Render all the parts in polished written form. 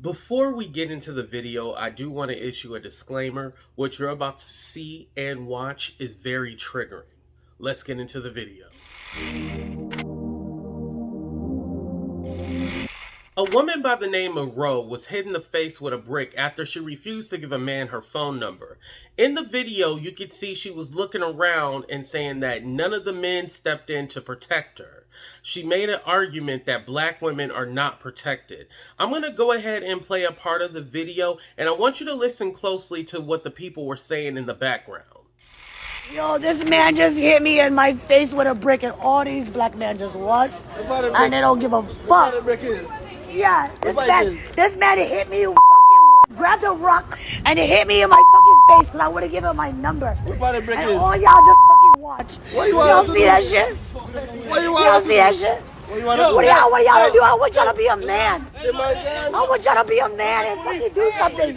Before we get into the video, I do want to issue a disclaimer. What you're about to see and watch is very triggering. Let's get into the video. A woman by the name of Rho was hit in the face with a brick after she refused to give a man her phone number. In the video, you could see she was looking around and saying that none of the men stepped in to protect her. She made an argument that black women are not protected. I'm going to go ahead and play a part of the video, and I want you to listen closely to what the people were saying in the background. Yo, this man just hit me in my face with a brick, and all these black men just watch, and they don't give a fuck. Yeah, this man hit me, fucking grabbed a rock, and it hit me in my fucking face because I would have given him my number. And all y'all just fucking watch. Y'all see that shit? Y'all see that shit? What y'all gonna do? I want y'all to be a man. I want y'all to be a man and fucking do something.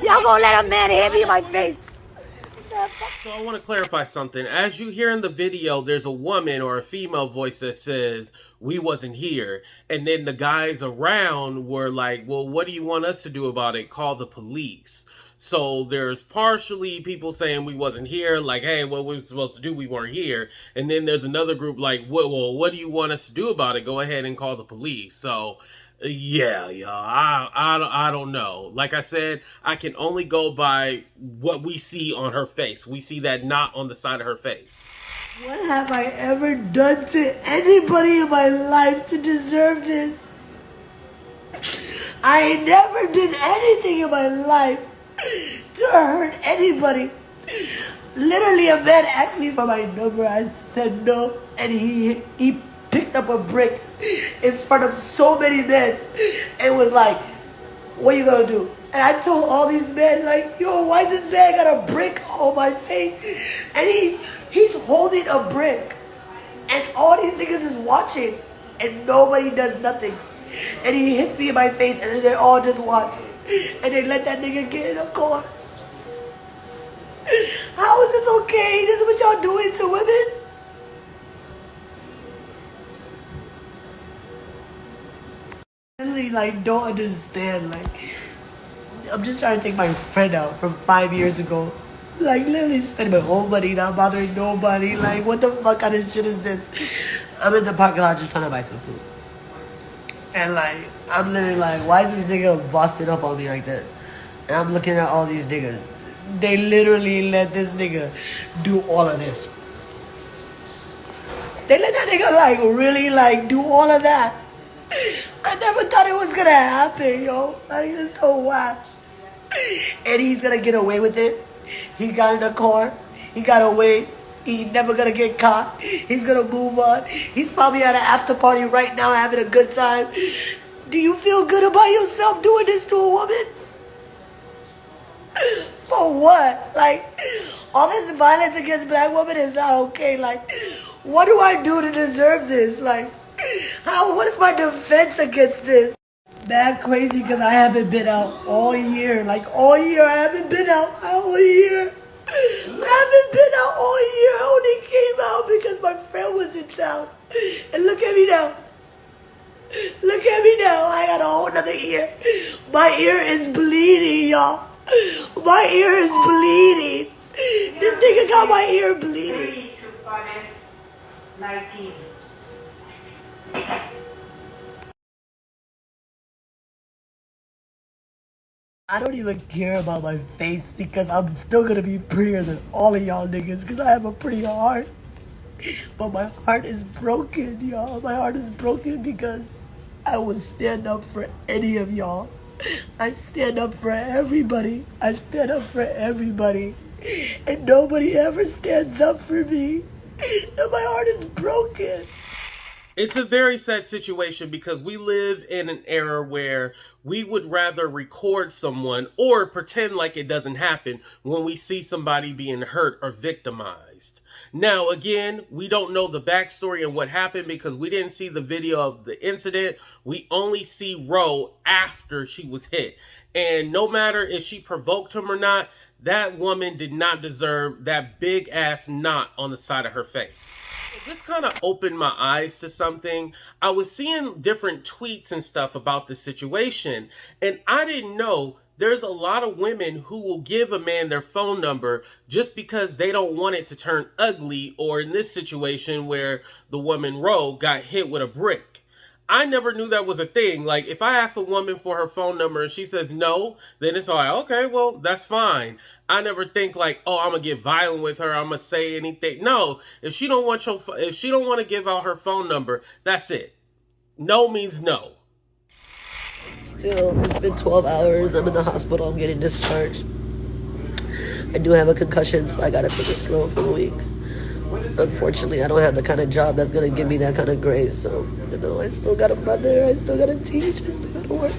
Y'all gonna let a man hit me in my face? So I want to clarify something. As you hear in the video, there's a woman or a female voice that says, "We wasn't here." And then the guys around were like, "Well, what do you want us to do about it? Call the police." So there's partially people saying we wasn't here, like, "Hey, what we were supposed to do, we weren't here." And then there's another group like, "Well, what do you want us to do about it? Go ahead and call the police." So yeah, y'all, I don't know. Like I said, I can only go by what we see on her face. We see that knot on the side of her face. What have I ever done to anybody in my life to deserve this? I never did anything in my life to hurt anybody. Literally, a man asked me for my number. I said no, and he picked up a brick in front of so many men and was like, "What you gonna do?" And I told all these men, like, "Yo, why this man got a brick on my face?" And he's holding a brick, and all these niggas is watching, and nobody does nothing. And he hits me in my face, and then they all just watch, and they let that nigga get in a car. How is this okay? This is what y'all doing to women? I really, like, don't understand. Like, I'm just trying to take my friend out from 5 years ago. Like, literally spending my whole money, not bothering nobody. Like, what the fuck kind of shit is this? I'm in the parking lot just trying to buy some food. And, like, I'm literally like, why is this nigga busting up on me like this? And I'm looking at all these niggas. They literally let this nigga do all of this. They let that nigga, like, really, like, do all of that. I never thought it was gonna happen, yo. Like, it's so whack. And he's gonna get away with it. He got in the car. He got away. He never gonna get caught. He's gonna move on. He's probably at an after party right now having a good time. Do you feel good about yourself doing this to a woman? For what? Like, all this violence against black women is not okay. Like, what do I do to deserve this? Like, what is my defense against this? Bad crazy because I haven't been out all year. Like, all year I haven't been out all year. I haven't been out all year. I only came out because my friend was in town. And look at me now. Look at me now. I got a whole nother ear. My ear is bleeding, y'all. My ear is bleeding. This nigga got my ear bleeding. 19. I don't even care about my face because I'm still gonna be prettier than all of y'all niggas because I have a pretty heart. But my heart is broken, y'all. My heart is broken because I will stand up for any of y'all. I stand up for everybody. I stand up for everybody. And nobody ever stands up for me. And my heart is broken. It's a very sad situation because we live in an era where we would rather record someone or pretend like it doesn't happen when we see somebody being hurt or victimized. Now, again, we don't know the backstory and what happened because we didn't see the video of the incident. We only see Rho after she was hit. And no matter if she provoked him or not, that woman did not deserve that big ass knot on the side of her face. This kind of opened my eyes to something. I was seeing different tweets and stuff about this situation, and I didn't know there's a lot of women who will give a man their phone number just because they don't want it to turn ugly, or in this situation where the woman Rho got hit with a brick. I never knew that was a thing. Like, if I ask a woman for her phone number and she says no, then it's all like, okay, well, that's fine. I never think like, oh, I'm gonna get violent with her. I'm gonna say anything. No, if she don't want if she don't want to give out her phone number, that's it. No means no. It's been 12 hours. I'm in the hospital. I'm getting discharged. I do have a concussion, so I gotta take it slow for a week. Unfortunately, I don't have the kind of job that's gonna give me that kind of grace. So, I still got a mother. I still gotta teach. I still gotta work.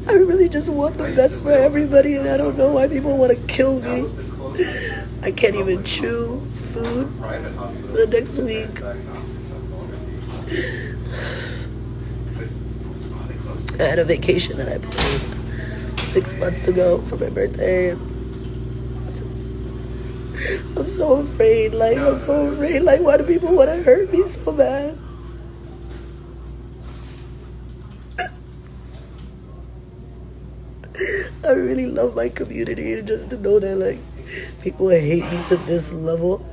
I really just want the best for everybody, and I don't know why people want to kill me. I can't even chew food for the next week. I had a vacation that I planned 6 months ago for my birthday. I'm so afraid. I'm so afraid. Why do people want to hurt me so bad? I really love my community, and just to know that people hate me to this level,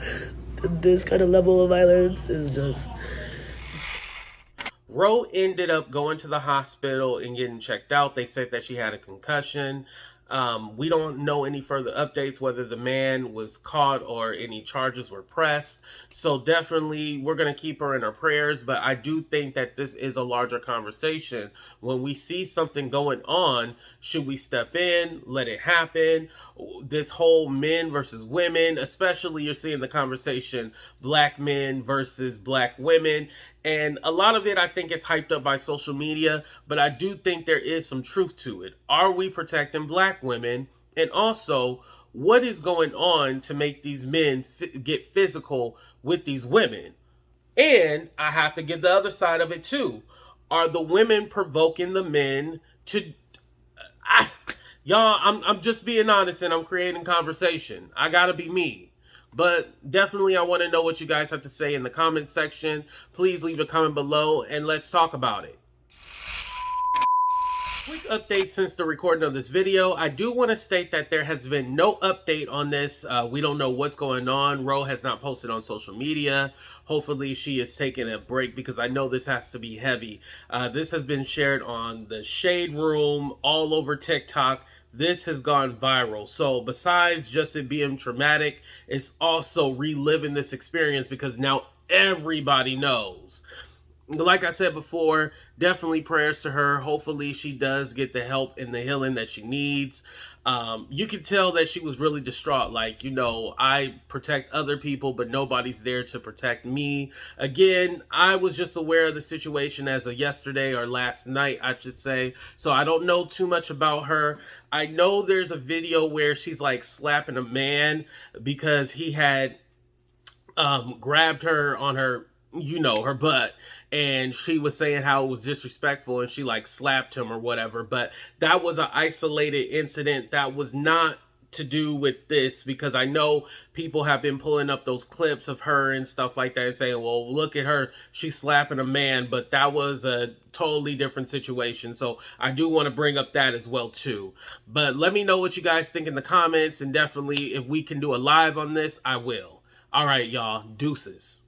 this kind of level of violence is just. Rho ended up going to the hospital and getting checked out. They said that she had a concussion. We don't know any further updates, whether the man was caught or any charges were pressed. So definitely we're going to keep her in our prayers. But I do think that this is a larger conversation. When we see something going on, should we step in, let it happen? This whole men versus women, especially you're seeing the conversation black men versus black women. And a lot of it, I think, is hyped up by social media, but I do think there is some truth to it. Are we protecting black women? And also, what is going on to make these men get physical with these women? And I have to give the other side of it too. Are the women provoking the men to? Y'all, I'm just being honest, and I'm creating conversation. I gotta be me. But definitely, I want to know what you guys have to say in the comment section. Please leave a comment below and let's talk about it. Quick update since the recording of this video. I do want to state that there has been no update on this. We don't know what's going on. Rho has not posted on social media. Hopefully she is taking a break because I know this has to be heavy. This has been shared on the Shade Room, all over TikTok. This has gone viral. So besides just it being traumatic, it's also reliving this experience because now everybody knows. Like I said before, definitely prayers to her. Hopefully she does get the help and the healing that she needs. You can tell that she was really distraught. I protect other people, but nobody's there to protect me. Again, I was just aware of the situation as of yesterday or last night, I should say. So I don't know too much about her. I know there's a video where she's slapping a man because he had grabbed her on her her butt, and she was saying how it was disrespectful and she slapped him or whatever. But that was an isolated incident. That was not to do with this, because I know people have been pulling up those clips of her and stuff like that and saying, well, look at her, she's slapping a man. But that was a totally different situation. So I do want to bring up that as well too. But let me know what you guys think in the comments, and definitely if we can do a live on this, I will. All right, y'all, deuces.